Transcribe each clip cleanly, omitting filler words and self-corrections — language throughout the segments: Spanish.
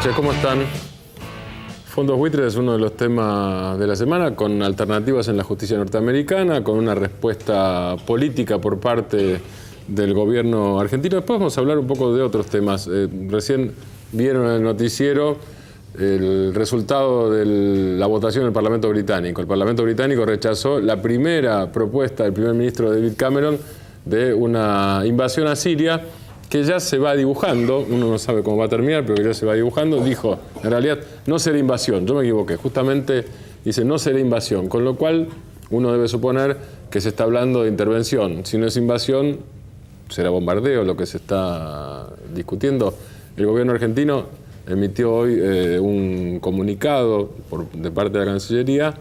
noches, ¿cómo están? Fondos buitres es uno de los temas de la semana, con alternativas en la justicia norteamericana, con una respuesta política por parte del gobierno argentino. Después vamos a hablar un poco de otros temas. Recién vieron en el noticiero el resultado de la votación del Parlamento británico. El Parlamento británico rechazó la primera propuesta del primer ministro David Cameron de una invasión a Siria, que ya se va dibujando, uno no sabe cómo va a terminar, pero que ya se va dibujando. Dijo, en realidad, no será invasión, yo me equivoqué, justamente dice no será invasión, con lo cual uno debe suponer que se está hablando de intervención. Si no es invasión, será bombardeo, lo que se está discutiendo. El gobierno argentino emitió hoy un comunicado de parte de la Cancillería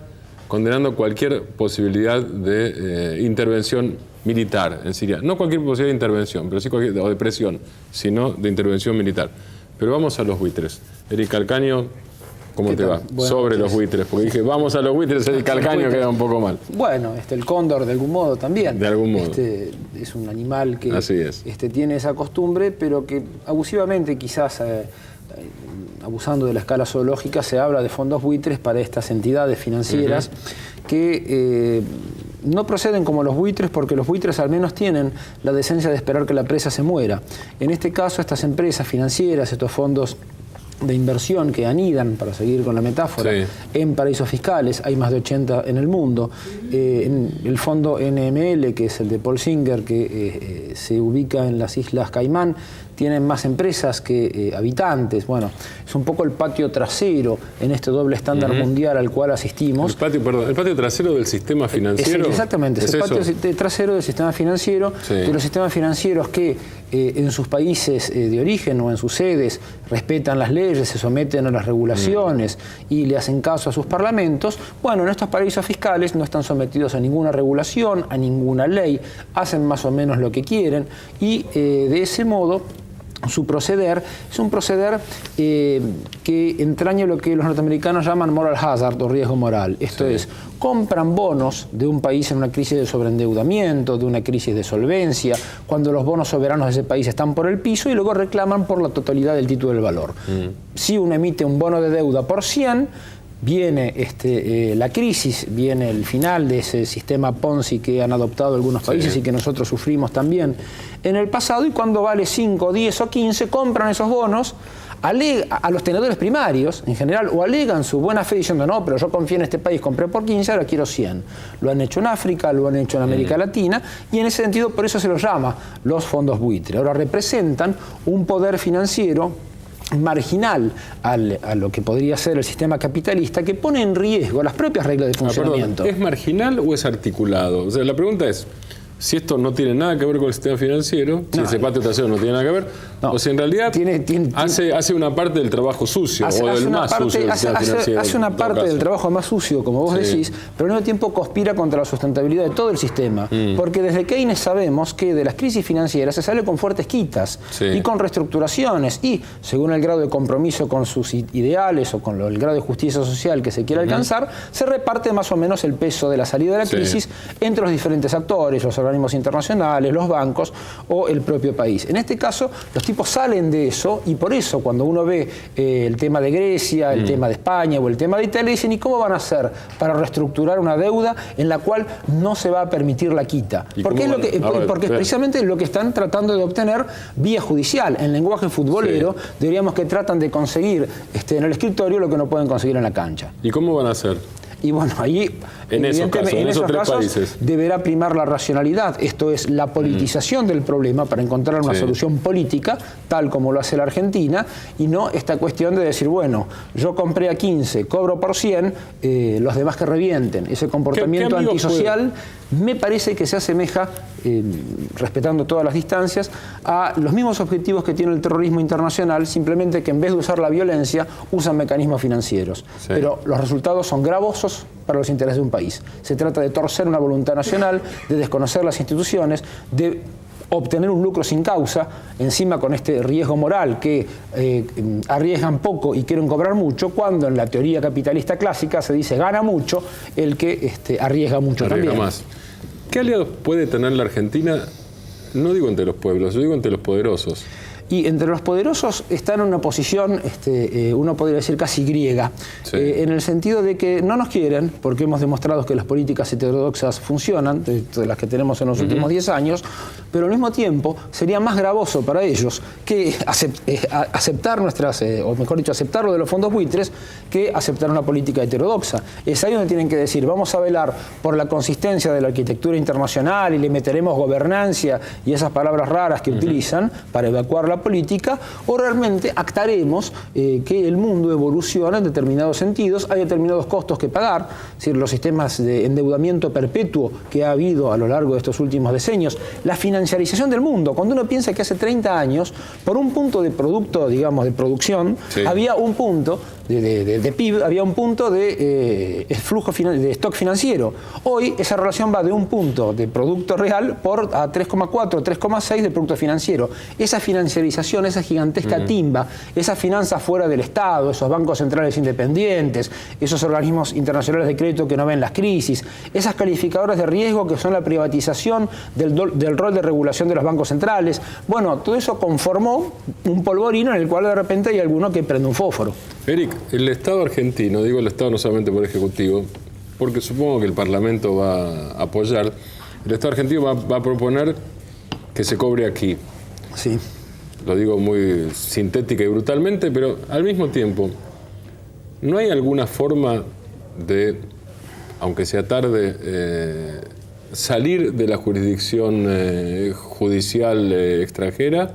condenando cualquier posibilidad de intervención militar en Siria. No cualquier posibilidad de intervención, pero sí cualquier, o de presión, sino de intervención militar. Pero vamos a los buitres. Eric Calcaño, ¿cómo te va? Sobre los buitres, porque dije, vamos a los buitres, Eric Calcaño queda un poco mal. Bueno, el cóndor de algún modo también. De algún modo. Es un animal que así es. Tiene esa costumbre, pero que abusivamente quizás... abusando de la escala zoológica, se habla de fondos buitres para estas entidades financieras que no proceden como los buitres, porque los buitres al menos tienen la decencia de esperar que la presa se muera. En este caso, estas empresas financieras, estos fondos de inversión que anidan, para seguir con la metáfora, en paraísos fiscales, hay más de 80 en el mundo. El fondo NML, que es el de Paul Singer, que se ubica en las Islas Caimán, tienen más empresas que habitantes. Bueno, es un poco el patio trasero en este doble estándar mundial al cual asistimos. El patio trasero del sistema financiero. Exactamente, es el patio trasero del sistema financiero, de los sistemas financieros que en sus países de origen o en sus sedes respetan las leyes, se someten a las regulaciones y le hacen caso a sus parlamentos. Bueno, en estos paraísos fiscales no están sometidos a ninguna regulación, a ninguna ley, hacen más o menos lo que quieren y de ese modo su proceder es un proceder que entraña lo que los norteamericanos llaman moral hazard o riesgo moral. Esto es, compran bonos de un país en una crisis de sobreendeudamiento, de una crisis de solvencia, cuando los bonos soberanos de ese país están por el piso y luego reclaman por la totalidad del título del valor. Si uno emite un bono de deuda por 100, viene la crisis, viene el final de ese sistema Ponzi que han adoptado algunos países y que nosotros sufrimos también en el pasado, y cuando vale 5, 10 o 15, compran esos bonos a los tenedores primarios, en general, o alegan su buena fe diciendo, no, pero yo confío en este país, compré por 15, ahora quiero 100. Lo han hecho en África, lo han hecho en América Latina, y en ese sentido, por eso se los llama los fondos buitre. Ahora representan un poder financiero marginal a lo que podría ser el sistema capitalista, que pone en riesgo las propias reglas de funcionamiento. ¿Es marginal o es articulado? O sea, la pregunta es, si esto no tiene nada que ver con el sistema financiero, si ese patio trasero no tiene nada que ver, o si en realidad hace una parte del trabajo sucio, o del más sucio del sistema financiero. Hace una parte del trabajo más sucio, como vos decís, pero al mismo tiempo conspira contra la sustentabilidad de todo el sistema. Porque desde Keynes sabemos que de las crisis financieras se sale con fuertes quitas y con reestructuraciones, y según el grado de compromiso con sus ideales o con el grado de justicia social que se quiera alcanzar, se reparte más o menos el peso de la salida de la crisis entre los diferentes actores, los organismos internacionales, los bancos o el propio país. En este caso, los tipos salen de eso, y por eso cuando uno ve el tema de Grecia, el tema de España o el tema de Italia, dicen, ¿y cómo van a hacer para reestructurar una deuda en la cual no se va a permitir la quita? Porque es precisamente lo que están tratando de obtener vía judicial. En lenguaje futbolero, diríamos que tratan de conseguir en el escritorio lo que no pueden conseguir en la cancha. ¿Y cómo van a hacer? Y bueno, ahí en esos casos deberá primar la racionalidad, esto es, la politización del problema para encontrar una solución política, tal como lo hace la Argentina, y no esta cuestión de decir, bueno, yo compré a 15, cobro por 100, los demás que revienten. Ese comportamiento antisocial me parece que se asemeja, respetando todas las distancias, a los mismos objetivos que tiene el terrorismo internacional, simplemente que en vez de usar la violencia, usan mecanismos financieros. Pero los resultados son gravosos para los intereses de un país. Se trata de torcer una voluntad nacional, de desconocer las instituciones, de obtener un lucro sin causa, encima con este riesgo moral que arriesgan poco y quieren cobrar mucho, cuando en la teoría capitalista clásica se dice gana mucho el que arriesga mucho también. Más. ¿Qué aliados puede tener la Argentina? No digo entre los pueblos, yo digo entre los poderosos. y entre los poderosos están en una posición, uno podría decir casi griega, sí. En el sentido de que no nos quieren, porque hemos demostrado que las políticas heterodoxas funcionan, de las que tenemos en los últimos 10 años, pero al mismo tiempo sería más gravoso para ellos que aceptar o mejor dicho, aceptar lo de los fondos buitres, que aceptar una política heterodoxa. Es ahí donde tienen que decir, vamos a velar por la consistencia de la arquitectura internacional y le meteremos gobernancia y esas palabras raras que utilizan para evacuar la política, o realmente actaremos que el mundo evoluciona en determinados sentidos, hay determinados costos que pagar, es decir, los sistemas de endeudamiento perpetuo que ha habido a lo largo de estos últimos decenios, la financiarización del mundo. Cuando uno piensa que hace 30 años, por un punto de producto, digamos, de producción, sí, había un punto de PIB, había un punto de flujo de stock financiero. Hoy esa relación va de un punto de producto real a 3,4, 3,6 de producto financiero. Esa financiarización, esa gigantesca timba, esas finanzas fuera del Estado, esos bancos centrales independientes, esos organismos internacionales de crédito que no ven las crisis, esas calificadoras de riesgo que son la privatización del rol de regulación de los bancos centrales. Bueno, todo eso conformó un polvorino en el cual de repente hay alguno que prende un fósforo. Eric, el Estado argentino, digo el Estado no solamente por el Ejecutivo, porque supongo que el Parlamento va a apoyar, el Estado argentino va a proponer que se cobre aquí. Sí. Lo digo muy sintética y brutalmente, pero al mismo tiempo, ¿no hay alguna forma de, aunque sea tarde, salir de la jurisdicción judicial extranjera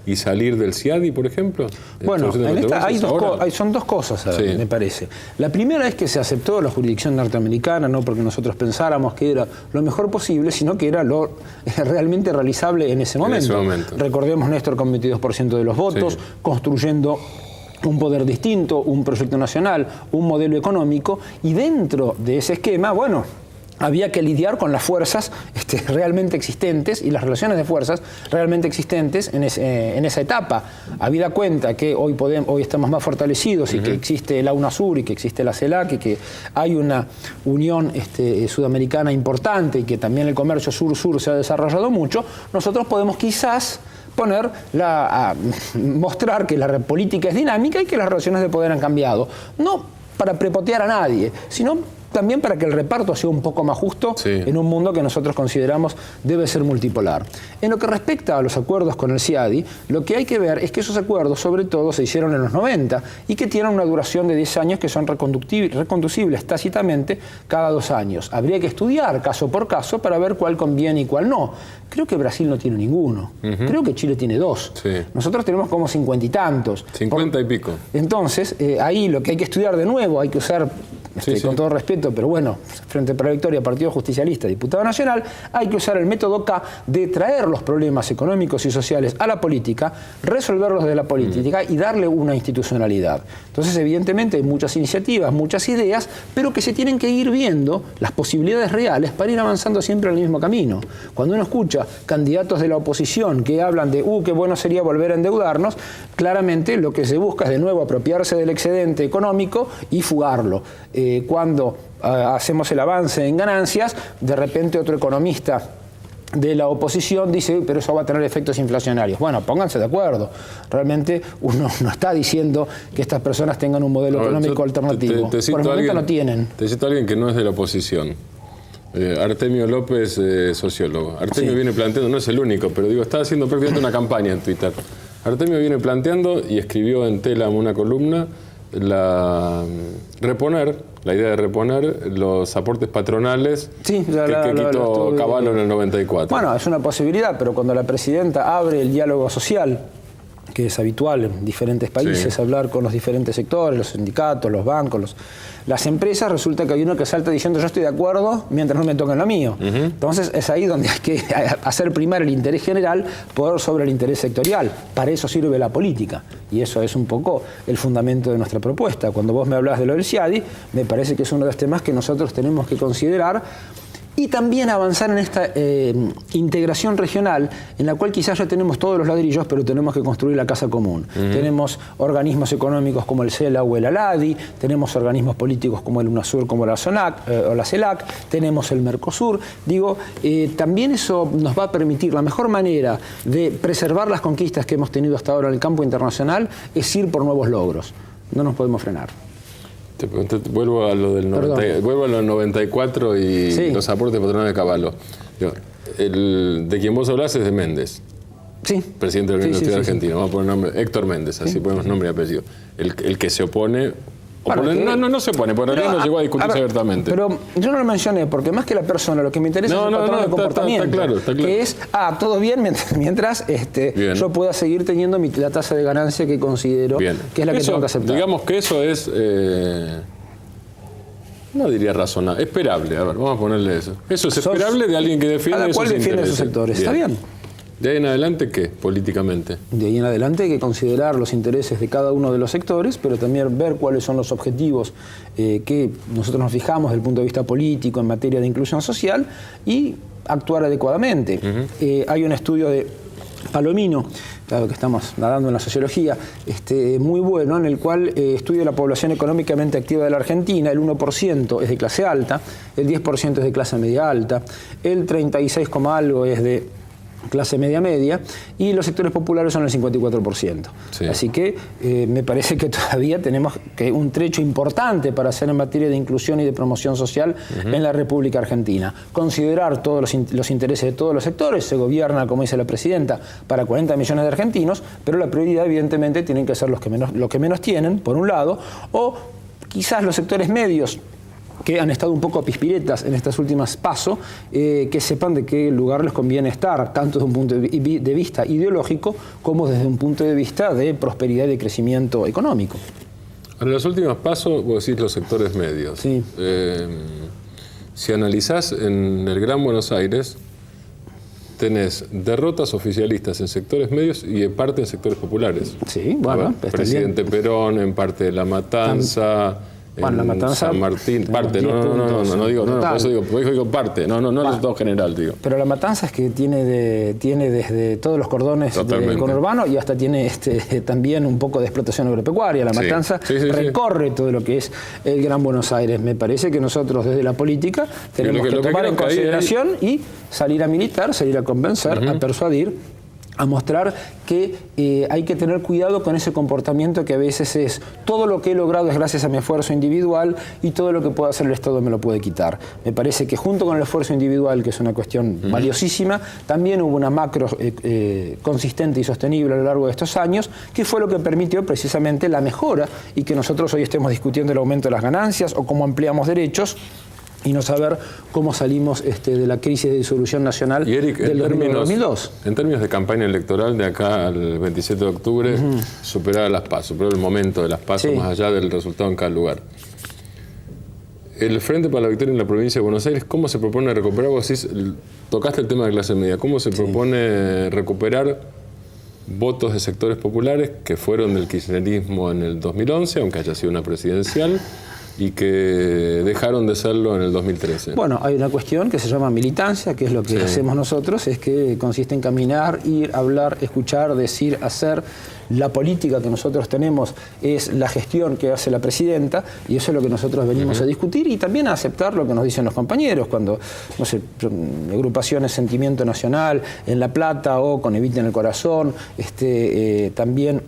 y salir del CIADI, por ejemplo? Bueno, son dos cosas, sí, me parece. La primera es que se aceptó la jurisdicción norteamericana, no porque nosotros pensáramos que era lo mejor posible, sino que era lo realmente realizable en ese momento. Recordemos Néstor con 22% de los votos, sí, construyendo un poder distinto, un proyecto nacional, un modelo económico, y dentro de ese esquema, bueno, había que lidiar con las fuerzas realmente existentes y las relaciones de fuerzas realmente existentes en esa etapa. Habida cuenta que hoy estamos más fortalecidos y que existe la UNASUR y que existe la CELAC y que hay una unión sudamericana importante y que también el comercio sur-sur se ha desarrollado mucho, nosotros podemos quizás mostrar que la política es dinámica y que las relaciones de poder han cambiado. No para prepotear a nadie, sino también para que el reparto sea un poco más justo, sí, en un mundo que nosotros consideramos debe ser multipolar. En lo que respecta a los acuerdos con el CIADI, lo que hay que ver es que esos acuerdos sobre todo se hicieron en los 90 y que tienen una duración de 10 años que son reconducibles tácitamente cada 2 años. Habría que estudiar caso por caso para ver cuál conviene y cuál no. Creo que Brasil no tiene ninguno. Creo que Chile tiene 2. Sí. Nosotros tenemos como 50 y tantos. 50 y pico. Entonces, ahí lo que hay que estudiar de nuevo, hay que usar, con todo respeto, pero bueno, Frente para la Victoria, Partido Justicialista, Diputado Nacional, hay que usar el método K de traer los problemas económicos y sociales a la política, resolverlos de la política y darle una institucionalidad. Entonces, evidentemente, hay muchas iniciativas, muchas ideas, pero que se tienen que ir viendo las posibilidades reales para ir avanzando siempre en el mismo camino. Cuando uno escucha candidatos de la oposición que hablan de qué bueno sería volver a endeudarnos, claramente lo que se busca es de nuevo apropiarse del excedente económico y fugarlo. Cuando hacemos el avance en ganancias, de repente otro economista de la oposición dice, pero eso va a tener efectos inflacionarios. Bueno, pónganse de acuerdo. Realmente uno no está diciendo que estas personas tengan un modelo económico alternativo. Por el momento no tienen. Te cito a alguien que no es de la oposición. Artemio López, sociólogo. Artemio viene planteando, no es el único, pero digo, está haciendo prácticamente una campaña en Twitter. Artemio viene planteando y escribió en Telam una columna la idea de reponer los aportes patronales que quitó Cavallo en el 94. Bueno, es una posibilidad, pero cuando la presidenta abre el diálogo social, que es habitual en diferentes países, hablar con los diferentes sectores, los sindicatos, los bancos, las empresas, resulta que hay uno que salta diciendo yo estoy de acuerdo mientras no me toquen lo mío. Entonces es ahí donde hay que hacer primar el interés general por sobre el interés sectorial. Para eso sirve la política y eso es un poco el fundamento de nuestra propuesta. Cuando vos me hablás de lo del CIADI, me parece que es uno de los temas que nosotros tenemos que considerar y también avanzar en esta integración regional, en la cual quizás ya tenemos todos los ladrillos, pero tenemos que construir la casa común. Tenemos organismos económicos como el CELA o el ALADI, tenemos organismos políticos como el UNASUR, como la SONAC o la CELAC, tenemos el Mercosur. Digo, también eso nos va a permitir, la mejor manera de preservar las conquistas que hemos tenido hasta ahora en el campo internacional es ir por nuevos logros. No nos podemos frenar. Vuelvo a lo del 94 y los aportes patronales de Cavallo. De quien vos hablás es de Méndez. Sí. Presidente de la Universidad Argentina. Vamos a poner nombre, Héctor Méndez, así ponemos nombre y apellido. El que se opone. No se opone, porque en realidad no llegó a discutirse abiertamente. Pero yo no lo mencioné, porque más que la persona, lo que me interesa es el patrón de comportamiento. Está claro. Que es, todo bien, mientras yo pueda seguir teniendo la tasa de ganancia que considero que es la que tengo que aceptar. Digamos que eso es, no diría razonable, esperable. A ver, vamos a ponerle eso. Eso es esperable de alguien que defiende esos intereses. Defiende esos sectores. Está bien. ¿De ahí en adelante qué, políticamente? De ahí en adelante hay que considerar los intereses de cada uno de los sectores, pero también ver cuáles son los objetivos que nosotros nos fijamos desde el punto de vista político en materia de inclusión social y actuar adecuadamente. Hay un estudio de Palomino, claro que estamos nadando en la sociología, muy bueno, en el cual estudia la población económicamente activa de la Argentina. El 1% es de clase alta, el 10% es de clase media alta, el 36, algo es de clase media y los sectores populares son el 54%. Sí. Así que me parece que todavía tenemos un trecho importante para hacer en materia de inclusión y de promoción social en la República Argentina. Considerar todos los intereses de todos los sectores. Se gobierna, como dice la presidenta, para 40 millones de argentinos, pero la prioridad evidentemente tienen que ser los que menos tienen, por un lado, o quizás los sectores medios que han estado un poco a pispiretas en estas últimas PASO, que sepan de qué lugar les conviene estar, tanto desde un punto de vista ideológico como desde un punto de vista de prosperidad y de crecimiento económico. En las últimas PASO, vos decís los sectores medios. Sí. Si analizás en el Gran Buenos Aires, tenés derrotas oficialistas en sectores medios y en parte en sectores populares. Sí, bueno. Presidente Perón, en parte de La Matanza... Bueno, La Matanza, San Martín, parte, no digo, por eso digo parte, no el resultado general, digo. Pero La Matanza es que tiene desde todos los cordones del conurbano y hasta tiene también un poco de explotación agropecuaria. La Matanza recorre todo lo que es el Gran Buenos Aires. Me parece que nosotros desde la política tenemos que tomar en consideración y salir a militar, salir a convencer, a persuadir, a mostrar que hay que tener cuidado con ese comportamiento que a veces es todo lo que he logrado es gracias a mi esfuerzo individual y todo lo que pueda hacer el Estado me lo puede quitar. Me parece que junto con el esfuerzo individual, que es una cuestión valiosísima, también hubo una macro consistente y sostenible a lo largo de estos años, que fue lo que permitió precisamente la mejora y que nosotros hoy estemos discutiendo el aumento de las ganancias o cómo ampliamos derechos y no saber cómo salimos de la crisis de disolución nacional Eric, del 2002. En términos de campaña electoral, de acá al 27 de octubre, superar las PASO, superar el momento de las PASO más allá del resultado en cada lugar. El Frente para la Victoria en la provincia de Buenos Aires, ¿cómo se propone recuperar? Vos decís, tocaste el tema de clase media, ¿cómo se propone recuperar votos de sectores populares que fueron del kirchnerismo en el 2011, aunque haya sido una presidencial, y que dejaron de serlo en el 2013? Bueno, hay una cuestión que se llama militancia, que es lo que hacemos nosotros, es que consiste en caminar, ir, hablar, escuchar, decir, hacer. La política que nosotros tenemos es la gestión que hace la presidenta y eso es lo que nosotros venimos a discutir y también a aceptar lo que nos dicen los compañeros cuando, no sé, agrupaciones Sentimiento Nacional en La Plata o con Evita en el Corazón, también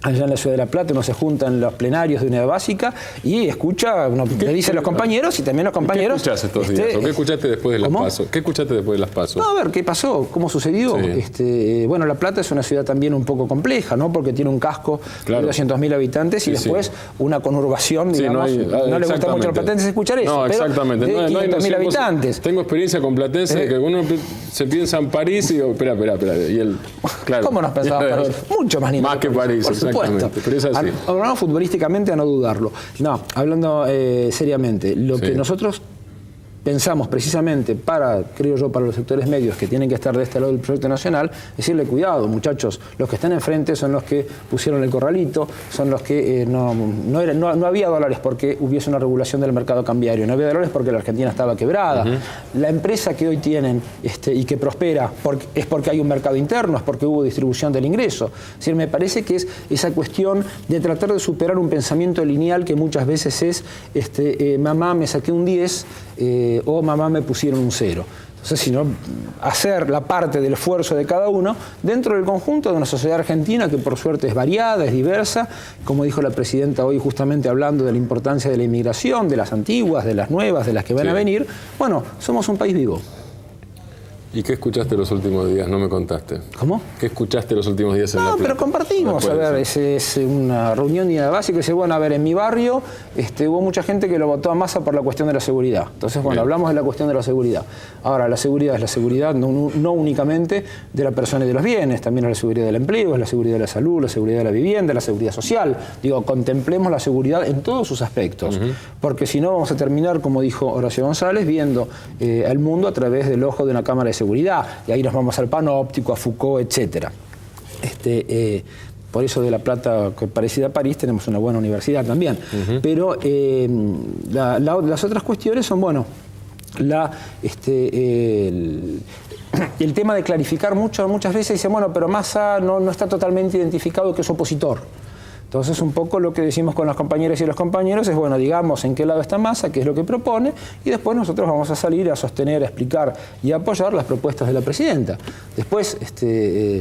allá en la ciudad de La Plata uno se junta en los plenarios de unidad básica y escucha lo que dicen los compañeros y también los compañeros. ¿Qué escuchaste estos días? ¿O qué escuchaste después de las PASO? ¿Qué escuchaste después de las PASO? No, a ver, ¿qué pasó? ¿Cómo sucedió? Bueno, La Plata es una ciudad también un poco compleja, ¿no? Porque tiene un casco de 200.000 habitantes y después una conurbación, digamos, no le gusta mucho a los platenses escuchar eso, no, exactamente. Pero de 500.000 habitantes. Tengo experiencia con platenses de que uno se piensa en París y digo, espera. Y él, claro. ¿Cómo nos pensaba París? Mucho más lindo. Más que París, por exactamente. Pero es así. Hablando futbolísticamente, a no dudarlo. No, hablando seriamente, lo que nosotros pensamos precisamente creo yo, para los sectores medios que tienen que estar de este lado del proyecto nacional, decirle cuidado, muchachos, los que están enfrente son los que pusieron el corralito, son los que no había dólares porque hubiese una regulación del mercado cambiario, no había dólares porque la Argentina estaba quebrada. La empresa que hoy tienen y que prospera es porque hay un mercado interno, es porque hubo distribución del ingreso. Es decir, me parece que es esa cuestión de tratar de superar un pensamiento lineal que muchas veces es mamá me saqué un 10 o mamá me pusieron un 0. Entonces, sino hacer la parte del esfuerzo de cada uno dentro del conjunto de una sociedad argentina que por suerte es variada, es diversa, como dijo la presidenta hoy justamente hablando de la importancia de la inmigración, de las antiguas, de las nuevas, de las que van a venir. Bueno, somos un país vivo. ¿Y qué escuchaste los últimos días? No me contaste. ¿Cómo? ¿Qué escuchaste los últimos días en La Plata? No, pero compartimos. A ver, es una reunión de básica. Dice, bueno, a ver, en mi barrio hubo mucha gente que lo votó a Massa por la cuestión de la seguridad. Entonces, bueno, hablamos de la cuestión de la seguridad. Ahora, la seguridad es la seguridad no únicamente de la persona y de los bienes, también es la seguridad del empleo, es la seguridad de la salud, la seguridad de la vivienda, la seguridad social. Digo, contemplemos la seguridad en todos sus aspectos. Porque si no, vamos a terminar, como dijo Horacio González, viendo el mundo a través del ojo de una cámara de seguridad, y ahí nos vamos al panóptico, a Foucault, etc. Por eso de La Plata, parecida a París, tenemos una buena universidad también. Pero las otras cuestiones son, bueno, el tema de clarificar muchas veces dicen, bueno, pero Massa no está totalmente identificado que es opositor. Entonces, un poco lo que decimos con las compañeras y los compañeros es, bueno, digamos en qué lado está Massa, qué es lo que propone, y después nosotros vamos a salir a sostener, a explicar y a apoyar las propuestas de la presidenta. Después,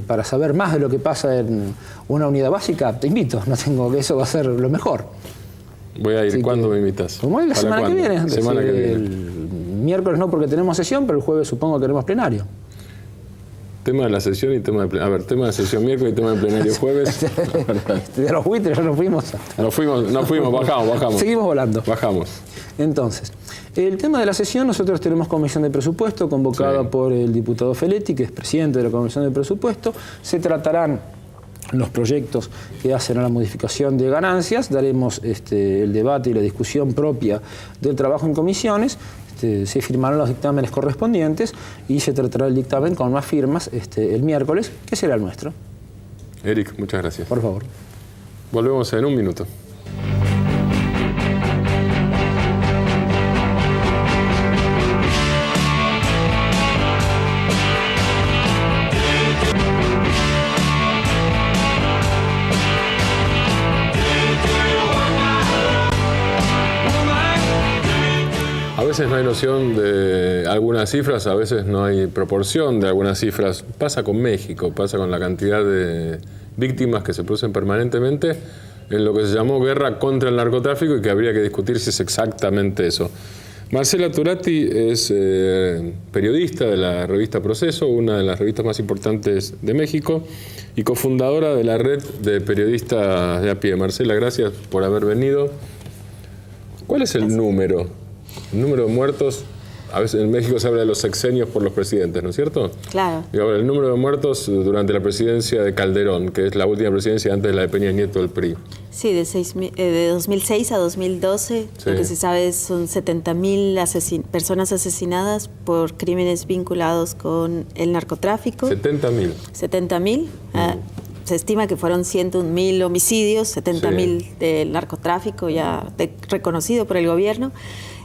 para saber más de lo que pasa en una unidad básica, te invito, no tengo que eso va a ser lo mejor. Voy a ir. ¿Cuándo me invitas? Como es la semana que viene. Semana que viene. El miércoles no porque tenemos sesión, pero el jueves supongo que tenemos plenario. Tema de la sesión y tema de plenario. A ver, tema de sesión miércoles y tema de plenario jueves. De los buitres ya nos fuimos. No fuimos, bajamos. Seguimos volando. Bajamos. Entonces, el tema de la sesión, nosotros tenemos comisión de presupuesto convocada por el diputado Feletti, que es presidente de la comisión de presupuesto. Se tratarán los proyectos que hacen a la modificación de ganancias, daremos el debate y la discusión propia del trabajo en comisiones. Se firmarán los dictámenes correspondientes y se tratará el dictamen con más firmas el miércoles, que será el nuestro. Eric, muchas gracias. Por favor. Volvemos en un minuto. A veces no hay noción de algunas cifras, a veces no hay proporción de algunas cifras. Pasa con México, pasa con la cantidad de víctimas que se producen permanentemente en lo que se llamó guerra contra el narcotráfico y que habría que discutir si es exactamente eso. Marcela Turati es periodista de la revista Proceso, una de las revistas más importantes de México, y cofundadora de la red de periodistas de a pie. Marcela, gracias por haber venido. ¿Cuál es el número? El número de muertos, a veces en México se habla de los sexenios por los presidentes, ¿no es cierto? Claro. Y ahora, el número de muertos durante la presidencia de Calderón, que es la última presidencia antes de la de Peña Nieto del PRI. Sí, de 2006 a 2012, sí. Lo que se sabe son 70.000 personas asesinadas por crímenes vinculados con el narcotráfico. 70.000. 70.000. Se estima que fueron 101.000 homicidios, 70.000 del narcotráfico ya reconocido por el gobierno.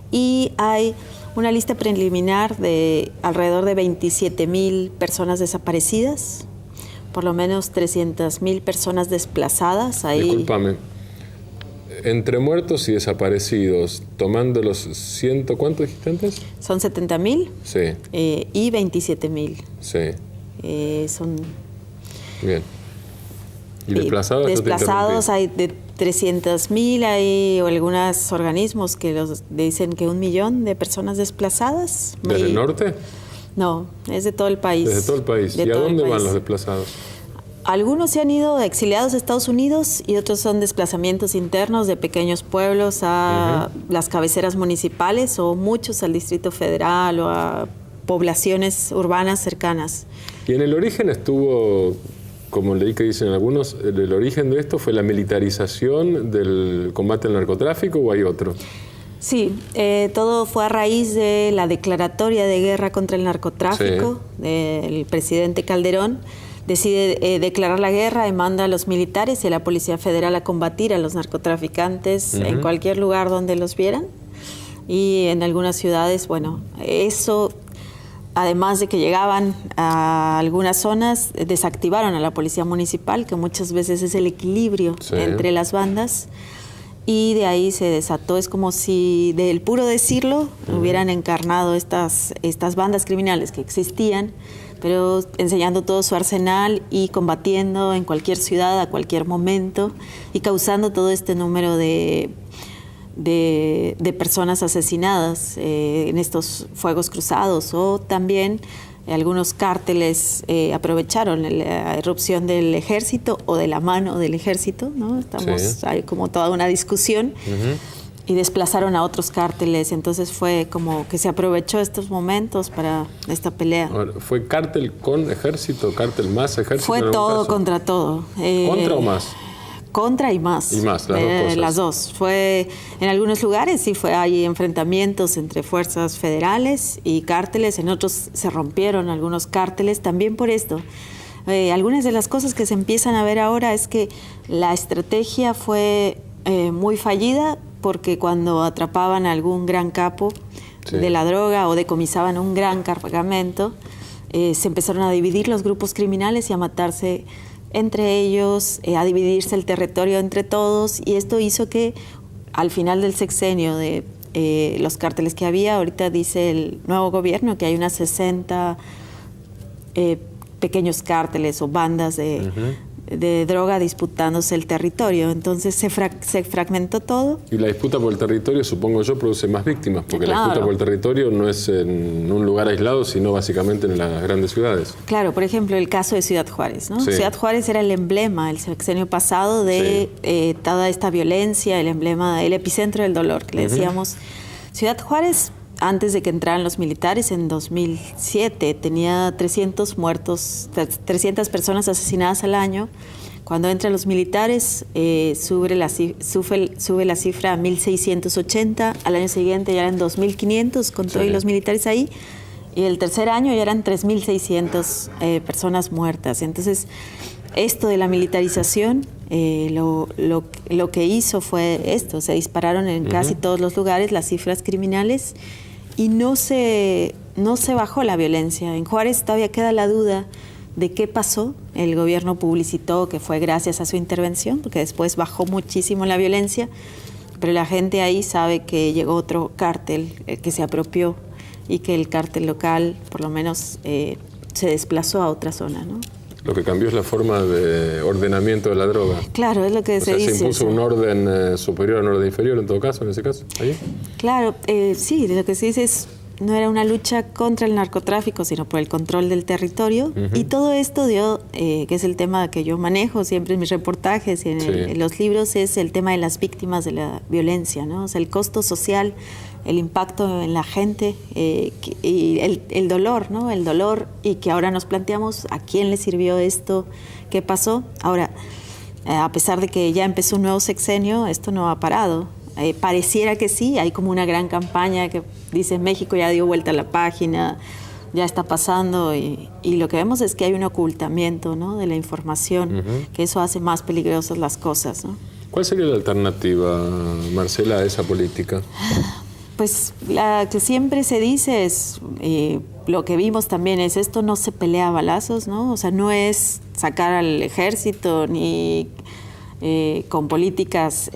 Y hay una lista preliminar de alrededor de 27.000 personas desaparecidas, por lo menos 300.000 personas desplazadas. Ahí. Discúlpame, entre muertos y desaparecidos, tomando los ¿cuánto dijiste antes? Son 70.000 sí. Y 27.000. Sí. Son... Bien. ¿Y desplazados? Desplazados hay de 300.000, hay algunos organismos que dicen que 1 millón de personas desplazadas. ¿Desde el norte? No, es de todo el país. Desde todo el país. ¿Y a dónde van los desplazados? Algunos se han ido exiliados a Estados Unidos y otros son desplazamientos internos de pequeños pueblos a las cabeceras municipales o muchos al Distrito Federal o a poblaciones urbanas cercanas. ¿Y en el origen estuvo, como leí que dicen algunos, el origen de esto fue la militarización del combate al narcotráfico o hay otro? Sí, todo fue a raíz de la declaratoria de guerra contra el narcotráfico del presidente Calderón. Decide declarar la guerra y manda a los militares y a la Policía Federal a combatir a los narcotraficantes en cualquier lugar donde los vieran. Y en algunas ciudades, bueno, eso, además de que llegaban a algunas zonas, desactivaron a la Policía Municipal, que muchas veces es el equilibrio entre las bandas. Y de ahí se desató, es como si del puro decirlo hubieran encarnado estas bandas criminales que existían, pero enseñando todo su arsenal y combatiendo en cualquier ciudad, a cualquier momento, y causando todo este número de personas asesinadas en estos fuegos cruzados. O también algunos cárteles aprovecharon la irrupción del ejército o de la mano del ejército, ¿no? Hay como toda una discusión, y desplazaron a otros cárteles. Entonces fue como que se aprovechó estos momentos para esta pelea. Ahora, ¿fue cártel con ejército, cártel más ejército? Fue todo contra todo. ¿Contra o más? Contra y más. Y más, las dos cosas. Las dos. Fue, en algunos lugares sí hay enfrentamientos entre fuerzas federales y cárteles, en otros se rompieron algunos cárteles, también por esto. Algunas de las cosas que se empiezan a ver ahora es que la estrategia fue muy fallida, porque cuando atrapaban a algún gran capo de la droga o decomisaban un gran cargamento, se empezaron a dividir los grupos criminales y a matarse entre ellos, a dividirse el territorio entre todos, y esto hizo que al final del sexenio de los cárteles que había, ahorita dice el nuevo gobierno que hay unas 60 pequeños cárteles o bandas de droga disputándose el territorio. Entonces se fragmentó todo. Y la disputa por el territorio, supongo yo, produce más víctimas, porque la disputa por el territorio no es en un lugar aislado, sino básicamente en las grandes ciudades. Claro, por ejemplo, el caso de Ciudad Juárez, ¿no? Ciudad Juárez era el emblema el sexenio pasado de toda esta violencia, el emblema, el epicentro del dolor, que le decíamos. Ciudad Juárez, antes de que entraran los militares en 2007, tenía 300 muertos, 300 personas asesinadas al año. Cuando entran los militares, sube la cifra a 1.680. Al año siguiente ya eran 2.500 con todos los militares ahí. Y el tercer año ya eran 3.600 personas muertas. Entonces, esto de la militarización, lo que hizo fue esto. Se dispararon en casi todos los lugares las cifras criminales y no se bajó la violencia. En Juárez todavía queda la duda de qué pasó. El gobierno publicitó que fue gracias a su intervención, porque después bajó muchísimo la violencia, pero la gente ahí sabe que llegó otro cártel que se apropió y que el cártel local, por lo menos, se desplazó a otra zona, ¿no? Lo que cambió es la forma de ordenamiento de la droga. Claro, es lo que se dice. ¿Se impuso un orden superior a un orden inferior en todo caso, en ese caso? ¿Ahí? Claro, sí, lo que se dice es, no era una lucha contra el narcotráfico, sino por el control del territorio. Y todo esto dio, que es el tema que yo manejo siempre en mis reportajes y en los libros, es el tema de las víctimas de la violencia, ¿no? O sea, el costo social, el impacto en la gente y el dolor, ¿no? El dolor, y que ahora nos planteamos a quién le sirvió esto, qué pasó. Ahora, a pesar de que ya empezó un nuevo sexenio, esto no ha parado. Pareciera que sí, hay como una gran campaña que dice México ya dio vuelta a la página, ya está pasando, y lo que vemos es que hay un ocultamiento, ¿no?, de la información, que eso hace más peligrosas las cosas, ¿no? ¿Cuál sería la alternativa, Marcela, a esa política? Pues la que siempre se dice es, lo que vimos también es, esto no se pelea a balazos, ¿no? O sea, no es sacar al ejército ni con políticas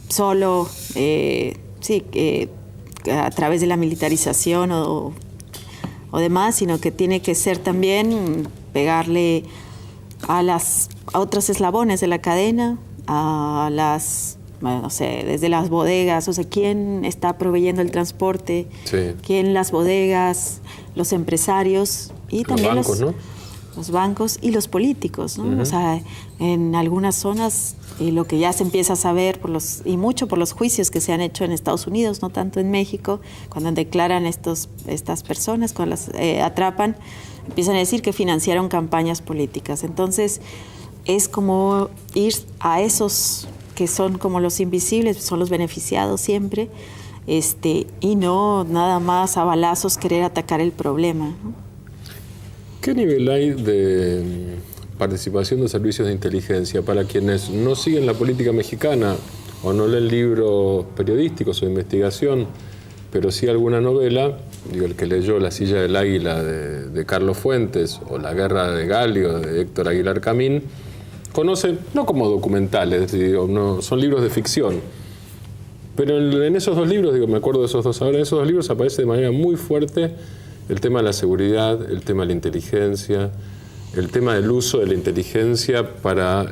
solo, a través de la militarización o demás, sino que tiene que ser también pegarle a otros eslabones de la cadena, a las, no sé, desde las bodegas, o sea, quién está proveyendo el transporte, quién las bodegas, los empresarios y también los bancos, ¿no? Los bancos y los políticos, ¿no? O sea, en algunas zonas lo que ya se empieza a saber y mucho por los juicios que se han hecho en Estados Unidos, no tanto en México, cuando declaran estas personas, cuando las atrapan, empiezan a decir que financiaron campañas políticas. Entonces, es como ir a esos que son como los invisibles, son los beneficiados siempre, y no nada más a balazos querer atacar el problema, ¿no? ¿Qué nivel hay de participación de servicios de inteligencia para quienes no siguen la política mexicana o no leen libros periodísticos o de investigación, pero sí alguna novela? Digo, el que leyó La silla del águila de Carlos Fuentes o La guerra de Galio de Héctor Aguilar Camín, conoce, no como documentales, digo, no, son libros de ficción, pero en esos dos libros, digo, me acuerdo de esos dos ahora, en esos dos libros aparece de manera muy fuerte el tema de la seguridad, el tema de la inteligencia, el tema del uso de la inteligencia para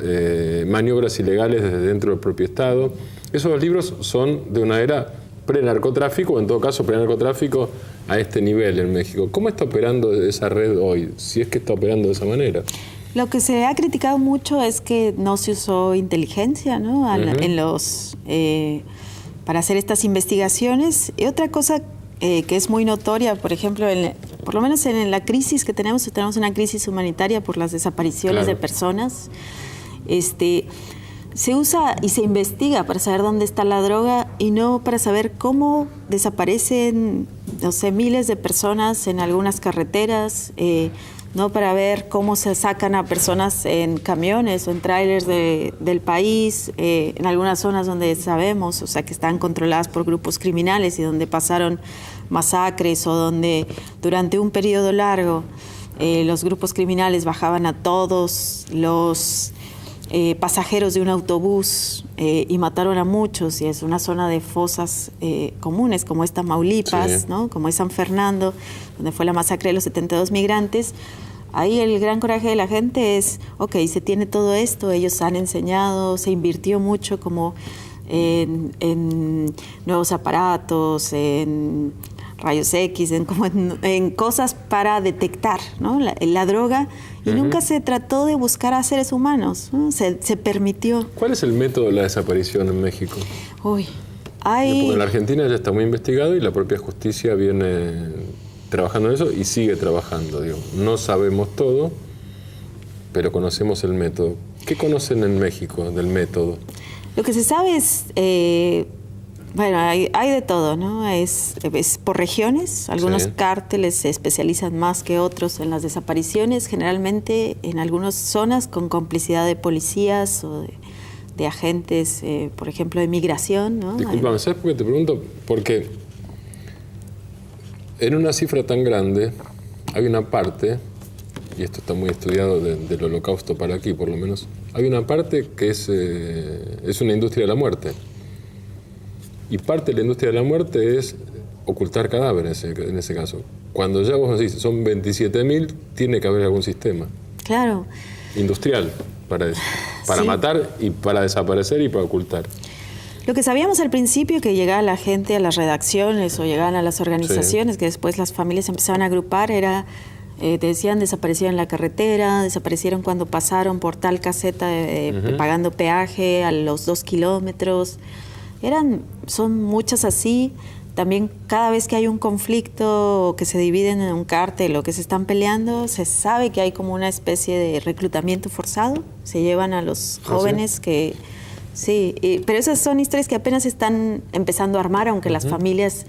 maniobras ilegales desde dentro del propio Estado. Esos dos libros son de una era pre-narcotráfico, o en todo caso pre-narcotráfico a este nivel en México. ¿Cómo está operando esa red hoy, si es que está operando de esa manera? Lo que se ha criticado mucho es que no se usó inteligencia, ¿no? Para hacer estas investigaciones. Y otra cosa que es muy notoria, por ejemplo, por lo menos en la crisis que tenemos una crisis humanitaria por las desapariciones de personas. Se usa y se investiga para saber dónde está la droga y no para saber cómo desaparecen, no sé, miles de personas en algunas carreteras, no para ver cómo se sacan a personas en camiones o en trailers del país, en algunas zonas donde sabemos, o sea, que están controladas por grupos criminales y donde pasaron masacres o donde durante un periodo largo los grupos criminales bajaban a todos los pasajeros de un autobús y mataron a muchos, y es una zona de fosas comunes como esta Tamaulipas, sí, ¿no? Como es San Fernando, donde fue la masacre de los 72 migrantes. Ahí el gran coraje de la gente es, ok, se tiene todo esto, ellos han enseñado, se invirtió mucho como en nuevos aparatos, en rayos X, en cosas para detectar, ¿no? la droga, y nunca se trató de buscar a seres humanos, ¿no? Se permitió. ¿Cuál es el método de la desaparición en México? Porque en la Argentina ya está muy investigado y la propia justicia viene trabajando en eso y sigue trabajando. Digo. No sabemos todo, pero conocemos el método. ¿Qué conocen en México del método? Lo que se sabe es, bueno, hay de todo, ¿no? Es por regiones. Algunos cárteles se especializan más que otros en las desapariciones, generalmente en algunas zonas con complicidad de policías o de agentes, por ejemplo, de migración, ¿no? Disculpame, ¿sabes por qué te pregunto? Porque en una cifra tan grande hay una parte, y esto está muy estudiado del Holocausto para aquí por lo menos, hay una parte que es una industria de la muerte. Y parte de la industria de la muerte es ocultar cadáveres en ese caso. Cuando ya vos decís, son 27.000, tiene que haber algún sistema. Claro. Industrial para eso. Para matar y para desaparecer y para ocultar. Lo que sabíamos al principio, que llegaba la gente a las redacciones o llegaban a las organizaciones, que después las familias empezaban a agrupar, era, decían, desaparecieron en la carretera, desaparecieron cuando pasaron por tal caseta pagando peaje a los 2 kilómetros. Son muchas así. También cada vez que hay un conflicto o que se dividen en un cártel o que se están peleando, se sabe que hay como una especie de reclutamiento forzado. Se llevan a los jóvenes que... Sí, pero esas son historias que apenas están empezando a armar, aunque las familias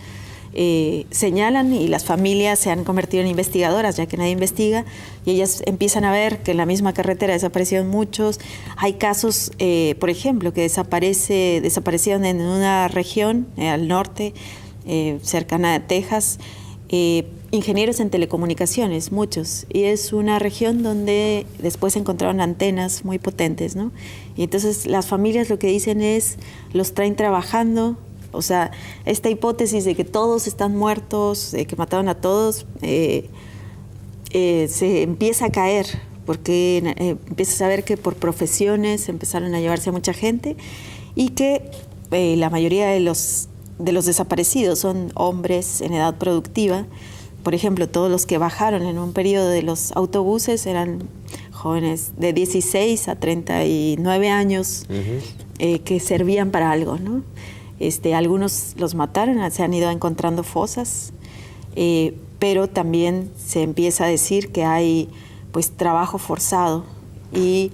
señalan, y las familias se han convertido en investigadoras, ya que nadie investiga, y ellas empiezan a ver que en la misma carretera desaparecieron muchos. Hay casos, por ejemplo, que desaparecieron en una región al norte, cercana a Texas, ingenieros en telecomunicaciones, muchos, y es una región donde después encontraron antenas muy potentes, ¿no? Y entonces las familias lo que dicen es, los traen trabajando, o sea, esta hipótesis de que todos están muertos, de que mataron a todos, se empieza a caer, porque empiezas a ver que por profesiones empezaron a llevarse a mucha gente, y que la mayoría de los desaparecidos son hombres en edad productiva. Por ejemplo, todos los que bajaron en un periodo de los autobuses eran jóvenes de 16 a 39 años que servían para algo, ¿no? Algunos los mataron, se han ido encontrando fosas, pero también se empieza a decir que hay pues trabajo forzado, y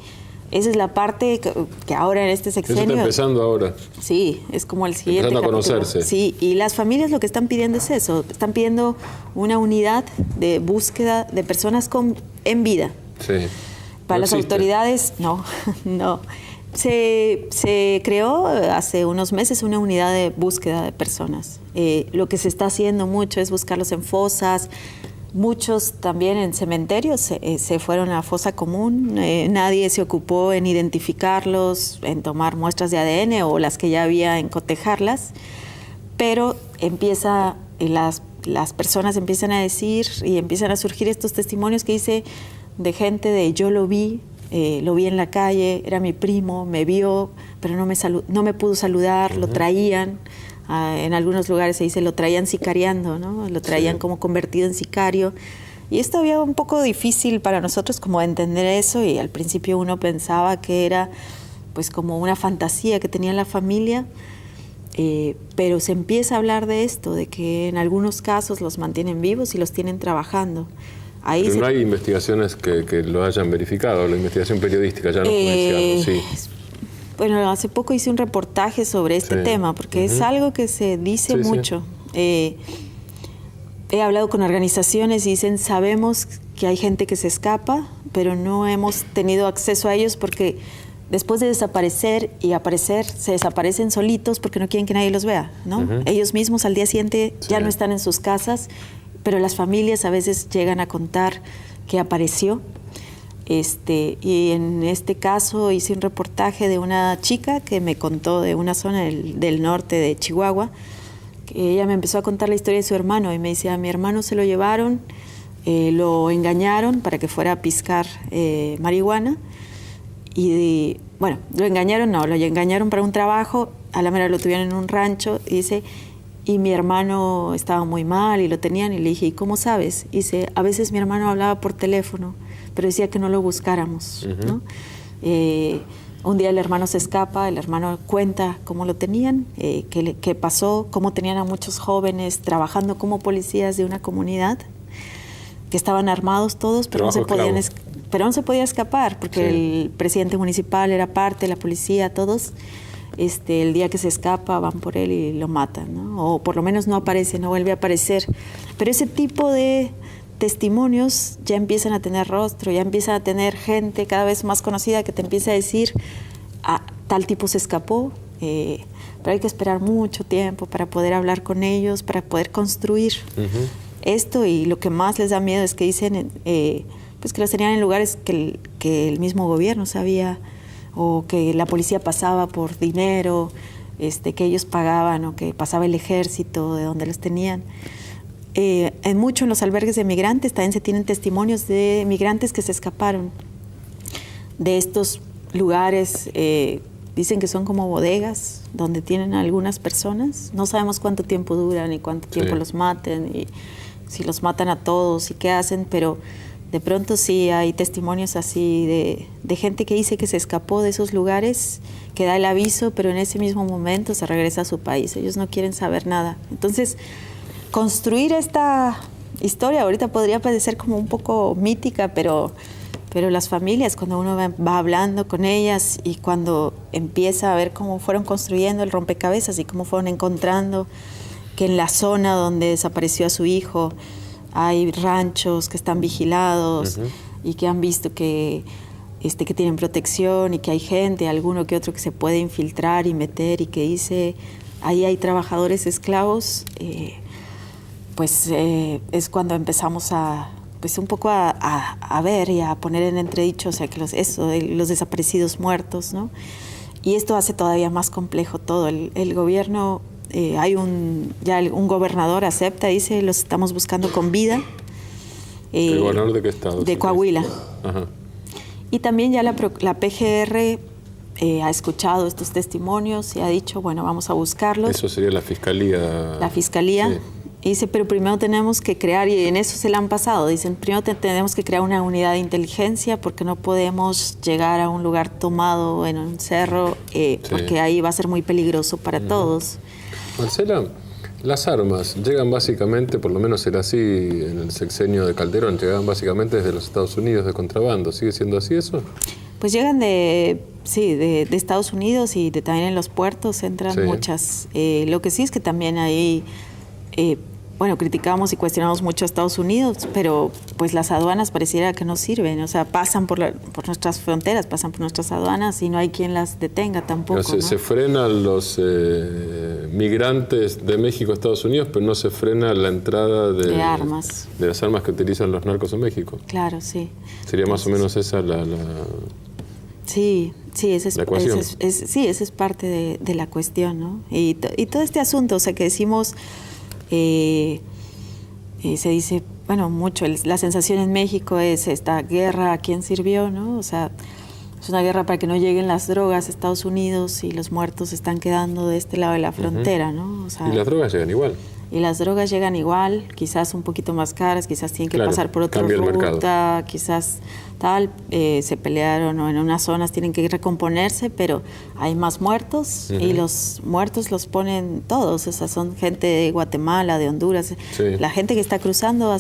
Esa es la parte que ahora en este sexenio... Eso está empezando ahora. Sí, es como el siguiente empezando capítulo. a conocerse. Sí, y las familias lo que están pidiendo es eso. Están pidiendo una unidad de búsqueda de personas en vida. Sí. Para ¿No las existe? autoridades, no. Se creó hace unos meses una unidad de búsqueda de personas. Lo que se está haciendo mucho es buscarlos en fosas. Muchos también en cementerios se fueron a fosa común. Nadie se ocupó en identificarlos, en tomar muestras de ADN o las que ya había en cotejarlas. Pero las personas empiezan a decir y empiezan a surgir estos testimonios que dice de gente de yo lo vi en la calle, era mi primo, me vio, pero no me pudo saludar, lo traían. En algunos lugares se dice lo traían sicariando, ¿no? Lo traían como convertido en sicario. Y esto había un poco difícil para nosotros como entender eso, y al principio uno pensaba que era pues como una fantasía que tenía la familia, pero se empieza a hablar de esto, de que en algunos casos los mantienen vivos y los tienen trabajando. Pero no hay investigaciones que lo hayan verificado, la investigación periodística, ya no judicial, sí. Bueno, hace poco hice un reportaje sobre este tema, porque es algo que se dice mucho. He hablado con organizaciones y dicen, sabemos que hay gente que se escapa, pero no hemos tenido acceso a ellos porque después de desaparecer y aparecer, se desaparecen solitos porque no quieren que nadie los vea, ¿no? Ellos mismos al día siguiente ya no están en sus casas, pero las familias a veces llegan a contar que apareció. Y en este caso hice un reportaje de una chica que me contó de una zona del norte de Chihuahua, que ella me empezó a contar la historia de su hermano y me decía, a mi hermano se lo llevaron, lo engañaron para que fuera a piscar marihuana y bueno, lo engañaron para un trabajo, a la mera lo tuvieron en un rancho y dice, y mi hermano estaba muy mal y lo tenían y le dije, ¿y cómo sabes? Y dice, a veces mi hermano hablaba por teléfono, pero decía que no lo buscáramos, ¿no? Un día el hermano se escapa, el hermano cuenta cómo lo tenían, qué pasó, cómo tenían a muchos jóvenes trabajando como policías de una comunidad, que estaban armados todos, pero no se podía escapar, porque el presidente municipal era parte, la policía, todos. El día que se escapa van por él y lo matan, ¿no? O por lo menos no aparece, no vuelve a aparecer. Pero ese tipo de testimonios ya empiezan a tener rostro, ya empiezan a tener gente cada vez más conocida que te empieza a decir, tal tipo se escapó, pero hay que esperar mucho tiempo para poder hablar con ellos, para poder construir esto, y lo que más les da miedo es que dicen pues que los tenían en lugares que el mismo gobierno sabía, o que la policía pasaba por dinero, que ellos pagaban, o que pasaba el ejército de donde los tenían. En los albergues de migrantes también se tienen testimonios de migrantes que se escaparon de estos lugares. Dicen que son como bodegas donde tienen a algunas personas. No sabemos cuánto tiempo duran y cuánto tiempo los maten, y si los matan a todos y qué hacen, pero de pronto sí hay testimonios así de gente que dice que se escapó de esos lugares, que da el aviso, pero en ese mismo momento se regresa a su país. Ellos no quieren saber nada. Entonces, construir esta historia ahorita podría parecer como un poco mítica, pero las familias, cuando uno va hablando con ellas y cuando empieza a ver cómo fueron construyendo el rompecabezas y cómo fueron encontrando que en la zona donde desapareció a su hijo hay ranchos que están vigilados y que han visto que tienen protección y que hay gente, alguno que otro que se puede infiltrar y meter, y que dice, ahí hay trabajadores esclavos, es cuando empezamos un poco a ver y a poner en entredicho, o sea, que los desaparecidos muertos, ¿no? Y esto hace todavía más complejo todo. El gobierno, hay un gobernador acepta, dice, los estamos buscando con vida. ¿El gobernador de qué estado? De Coahuila. Ajá. Y también ya la PGR ha escuchado estos testimonios y ha dicho, bueno, vamos a buscarlos. Eso sería la fiscalía. La fiscalía. Sí. Y dice, pero primero tenemos que crear, y en eso se le han pasado, dicen, primero tenemos que crear una unidad de inteligencia porque no podemos llegar a un lugar tomado en un cerro, porque ahí va a ser muy peligroso para todos. Marcela, las armas llegan básicamente, por lo menos era así en el sexenio de Calderón, llegaban básicamente desde los Estados Unidos de contrabando. ¿Sigue siendo así eso? Pues llegan de Estados Unidos y también en los puertos entran muchas. Lo que sí es que también ahí, bueno, criticamos y cuestionamos mucho a Estados Unidos, pero pues las aduanas pareciera que no sirven, o sea, pasan por nuestras fronteras, pasan por nuestras aduanas y no hay quien las detenga tampoco. ¿No? Se frenan los migrantes de México a Estados Unidos, pero no se frena la entrada de armas. De las armas que utilizan los narcos en México. Claro, sí. Sería más o menos esa la Sí, esa ecuación. Esa es parte de la cuestión, ¿no? Y todo este asunto, o sea, que decimos, se dice, bueno, mucho, la sensación en México es esta guerra, ¿a quién sirvió, no? O sea, es una guerra para que no lleguen las drogas a Estados Unidos y los muertos se están quedando de este lado de la frontera, ¿no? O sea, y las drogas llegan igual. Y las drogas llegan igual, quizás un poquito más caras, quizás tienen que pasar por otra ruta, quizás tal, se pelearon o en unas zonas tienen que recomponerse, pero hay más muertos y los muertos los ponen todos, o sea, son gente de Guatemala, de Honduras, la gente que está cruzando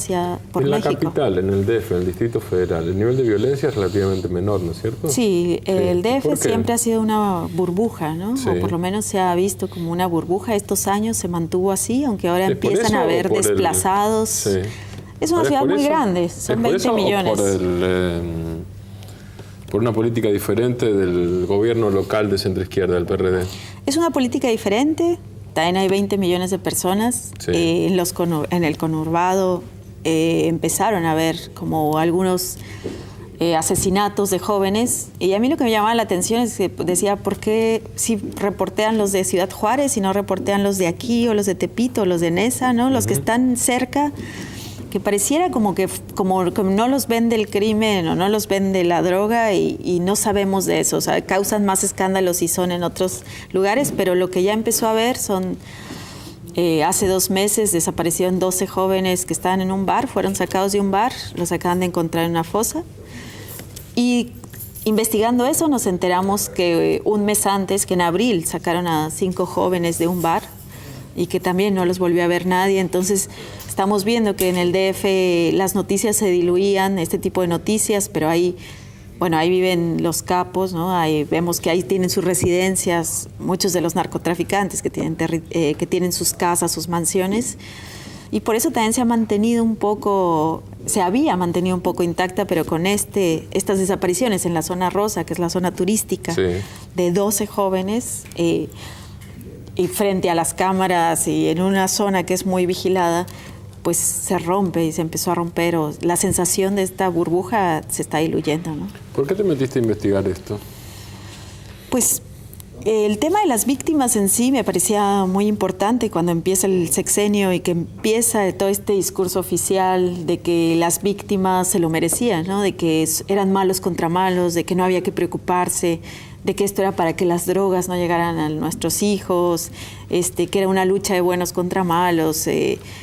por México. En la capital, en el DF, en el Distrito Federal, el nivel de violencia es relativamente menor, ¿no es cierto? Sí, el DF siempre ha sido una burbuja, ¿no? O por lo menos se ha visto como una burbuja. Estos años se mantuvo así, aunque ahora empiezan a haber desplazados. Es una ciudad muy grande, son 20 millones. ¿Por una política diferente del gobierno local de centroizquierda, del PRD? Es una política diferente. También hay 20 millones de personas. En el conurbado empezaron a haber como algunos asesinatos de jóvenes. Y a mí lo que me llamaba la atención es que decía, ¿por qué si reportean los de Ciudad Juárez y no reportean los de aquí o los de Tepito o los de Nesa, ¿no? Los que están cerca, que pareciera como que no los vende el crimen o no los vende la droga y no sabemos de eso. O sea, causan más escándalos si son en otros lugares, pero lo que ya empezó a ver son... hace 2 meses desaparecieron 12 jóvenes que estaban en un bar, fueron sacados de un bar, los acaban de encontrar en una fosa. Y investigando eso nos enteramos que un mes antes, que en abril sacaron a 5 jóvenes de un bar y que también no los volvió a ver nadie. Entonces estamos viendo que en el DF las noticias se diluían, este tipo de noticias, pero ahí viven los capos, ¿no? Vemos que ahí tienen sus residencias, muchos de los narcotraficantes que tienen sus casas, sus mansiones. Y por eso también se había mantenido un poco intacta, pero con estas desapariciones en la zona rosa, que es la zona turística, de 12 jóvenes, y frente a las cámaras y en una zona que es muy vigilada, pues se rompe y se empezó a romper, o la sensación de esta burbuja se está diluyendo, ¿no? ¿Por qué te metiste a investigar esto? Pues el tema de las víctimas en sí me parecía muy importante cuando empieza el sexenio y que empieza todo este discurso oficial de que las víctimas se lo merecían, ¿no? De que eran malos contra malos, de que no había que preocuparse, de que esto era para que las drogas no llegaran a nuestros hijos, que era una lucha de buenos contra malos,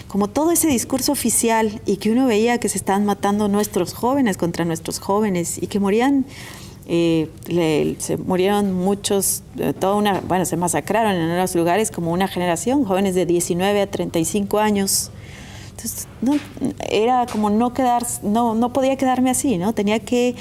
como todo ese discurso oficial, y que uno veía que se estaban matando nuestros jóvenes contra nuestros jóvenes y que morían. Se murieron muchos, se masacraron en unos lugares como una generación, jóvenes de 19 a 35 años. Entonces, era como no podía quedarme así, ¿no? Tenía que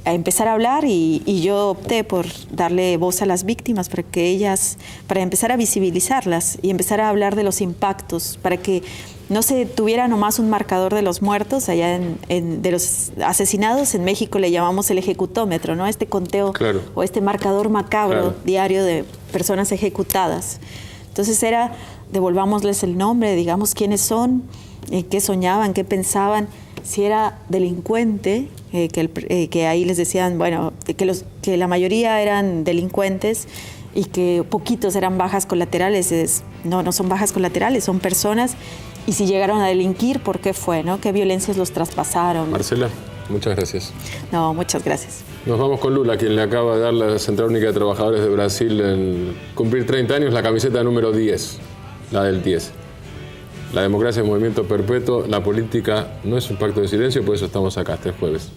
empezar a hablar y yo opté por darle voz a las víctimas para empezar a visibilizarlas y empezar a hablar de los impactos, para que no se tuviera nomás un marcador de los muertos, allá de los asesinados. En México le llamamos el ejecutómetro, ¿no? Este conteo o este marcador macabro diario de personas ejecutadas. Entonces devolvámosles el nombre, digamos quiénes son, qué soñaban, qué pensaban, si era delincuente, que ahí les decían, que la mayoría eran delincuentes y que poquitos eran bajas colaterales. No son bajas colaterales, son personas. Y si llegaron a delinquir, ¿por qué fue? ¿No? ¿Qué violencias los traspasaron? Marcela, muchas gracias. No, muchas gracias. Nos vamos con Lula, quien le acaba de dar la Central Única de Trabajadores de Brasil en cumplir 30 años, la camiseta número 10, la del 10. La democracia es movimiento perpetuo, la política no es un pacto de silencio, por eso estamos acá este jueves.